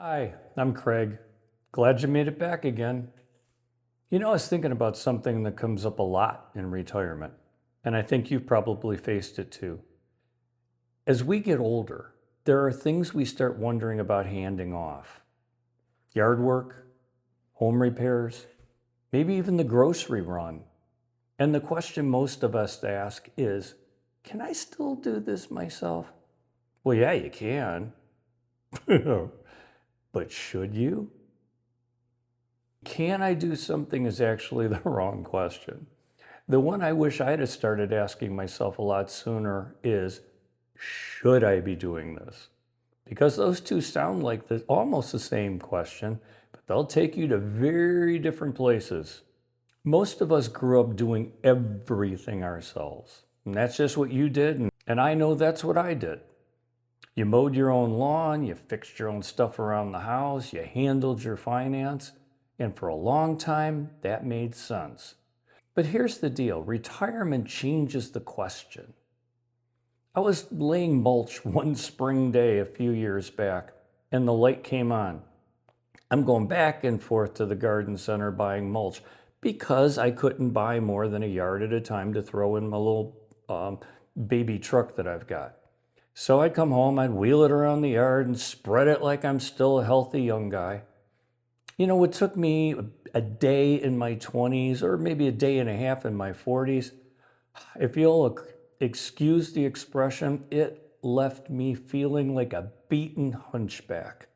Hi, I'm Craig. Glad you made it back again. I was thinking about something that comes up a lot in retirement, and I think you've probably faced it too. As we get older, there are things we start wondering about handing off: yard work, home repairs, maybe even the grocery run. And the question most of us ask is, can I still do this myself? Well, yeah, you can. But should you? Can I do something is actually the wrong question. The one I wish I'd have started asking myself a lot sooner is, should I be doing this? Because those two sound like almost the same question, but they'll take you to very different places. Most of us grew up doing everything ourselves. And that's just what you did, and I know that's what I did. You mowed your own lawn, you fixed your own stuff around the house, you handled your finance, and for a long time, that made sense. But here's the deal: retirement changes the question. I was laying mulch one spring day a few years back, and the light came on. I'm going back and forth to the garden center buying mulch because I couldn't buy more than a yard at a time to throw in my little baby truck that I've got. So I'd come home, I'd wheel it around the yard and spread it like I'm still a healthy young guy. It took me a day in my 20s, or maybe a day and a half in my 40s. If you'll excuse the expression, it left me feeling like a beaten hunchback.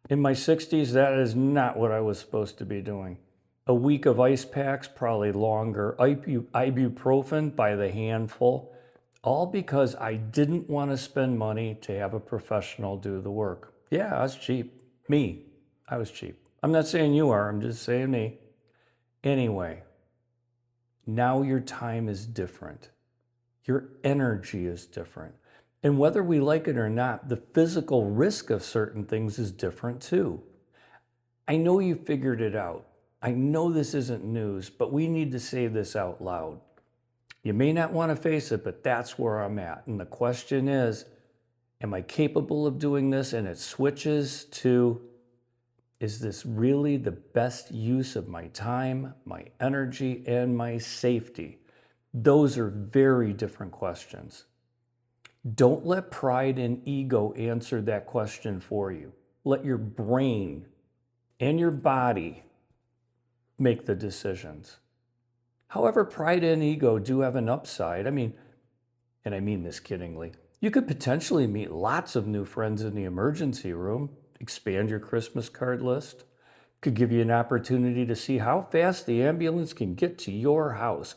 In my 60s, that is not what I was supposed to be doing. A week of ice packs, probably longer, ibuprofen by the handful, all because I didn't want to spend money to have a professional do the work. Yeah, I was cheap. I was cheap. I'm not saying you are, I'm just saying me. Anyway, now your time is different. Your energy is different. And whether we like it or not, the physical risk of certain things is different too. I know you figured it out. I know this isn't news, but we need to say this out loud. You may not want to face it, but that's where I'm at. And the question is, am I capable of doing this? And it switches to, is this really the best use of my time, my energy, and my safety? Those are very different questions. Don't let pride and ego answer that question for you. Let your brain and your body make the decisions. However, pride and ego do have an upside. And I mean this kiddingly. You could potentially meet lots of new friends in the emergency room, expand your Christmas card list, could give you an opportunity to see how fast the ambulance can get to your house.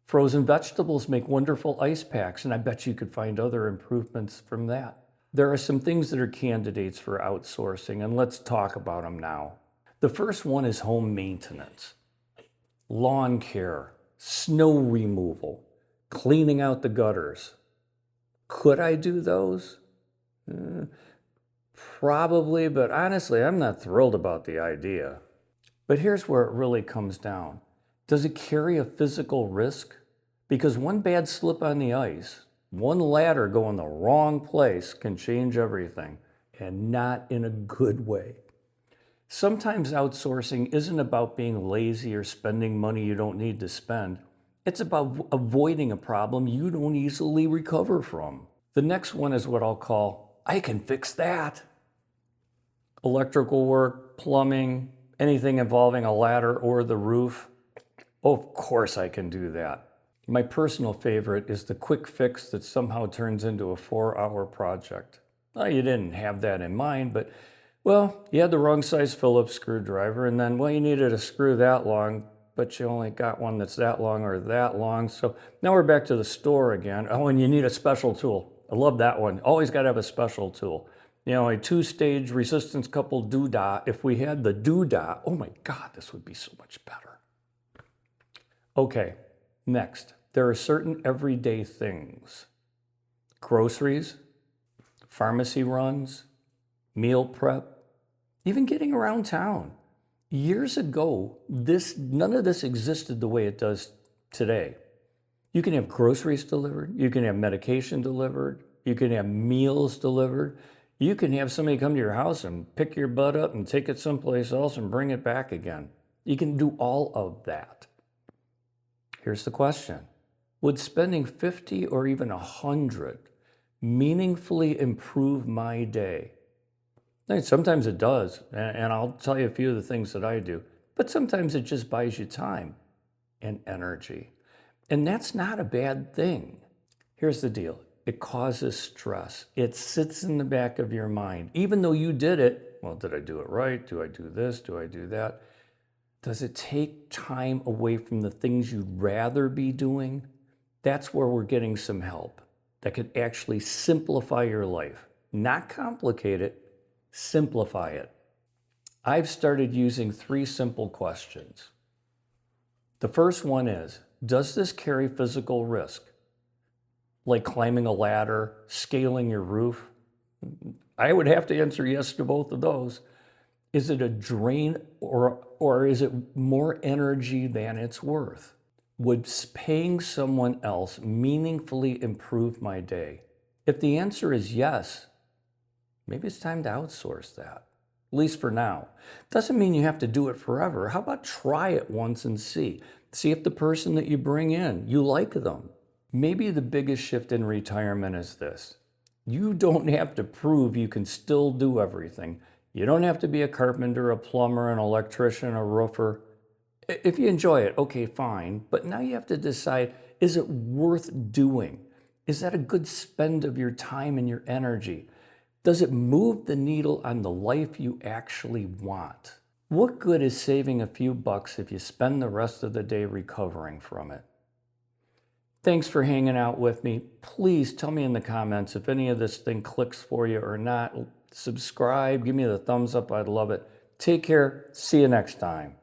Frozen vegetables make wonderful ice packs, and I bet you could find other improvements from that. There are some things that are candidates for outsourcing, and let's talk about them now. The first one is home maintenance. Lawn care, snow removal, cleaning out the gutters. Could I do those? Probably, but honestly, I'm not thrilled about the idea. But here's where it really comes down. Does it carry a physical risk? Because one bad slip on the ice, one ladder going the wrong place can change everything, and not in a good way. Sometimes outsourcing isn't about being lazy or spending money you don't need to spend. It's about avoiding a problem you don't easily recover from. The next one is what I'll call, I can fix that. Electrical work, plumbing, anything involving a ladder or the roof. Of course I can do that. My personal favorite is the quick fix that somehow turns into a 4-hour project. Well, you didn't have that in mind, but you had the wrong size Phillips screwdriver, and then, you needed a screw that long, but you only got one that's that long or that long. So now we're back to the store again. Oh, and you need a special tool. I love that one. Always got to have a special tool. A 2-stage resistance coupled doodah. If we had the doodah, oh my God, this would be so much better. Okay, next, there are certain everyday things. Groceries, pharmacy runs, meal prep, even getting around town. Years ago, none of this existed the way it does today. You can have groceries delivered, you can have medication delivered, you can have meals delivered, You can have somebody come to your house and pick your butt up and take it someplace else and bring it back again. You can do all of that. Here's the question. Would spending 50 or even 100 meaningfully improve my day? Sometimes it does, and I'll tell you a few of the things that I do, but sometimes it just buys you time and energy. And that's not a bad thing. Here's the deal. It causes stress. It sits in the back of your mind. Even though you did it, well, did I do it right? Do I do this? Do I do that? Does it take time away from the things you'd rather be doing? That's where we're getting some help that could actually simplify your life. Not complicate it, simplify it. I've started using 3 simple questions. The first one is, does this carry physical risk? Like climbing a ladder, scaling your roof? I would have to answer yes to both of those. Is it a drain or is it more energy than it's worth? Would paying someone else meaningfully improve my day? If the answer is yes, maybe it's time to outsource that, at least for now. Doesn't mean you have to do it forever. How about try it once and see? See if the person that you bring in, you like them. Maybe the biggest shift in retirement is this. You don't have to prove you can still do everything. You don't have to be a carpenter, a plumber, an electrician, a roofer. If you enjoy it, okay, fine. But now you have to decide, is it worth doing? Is that a good spend of your time and your energy? Does it move the needle on the life you actually want? What good is saving a few bucks if you spend the rest of the day recovering from it? Thanks for hanging out with me. Please tell me in the comments if any of this thing clicks for you or not. Subscribe, give me the thumbs up, I'd love it. Take care, see you next time.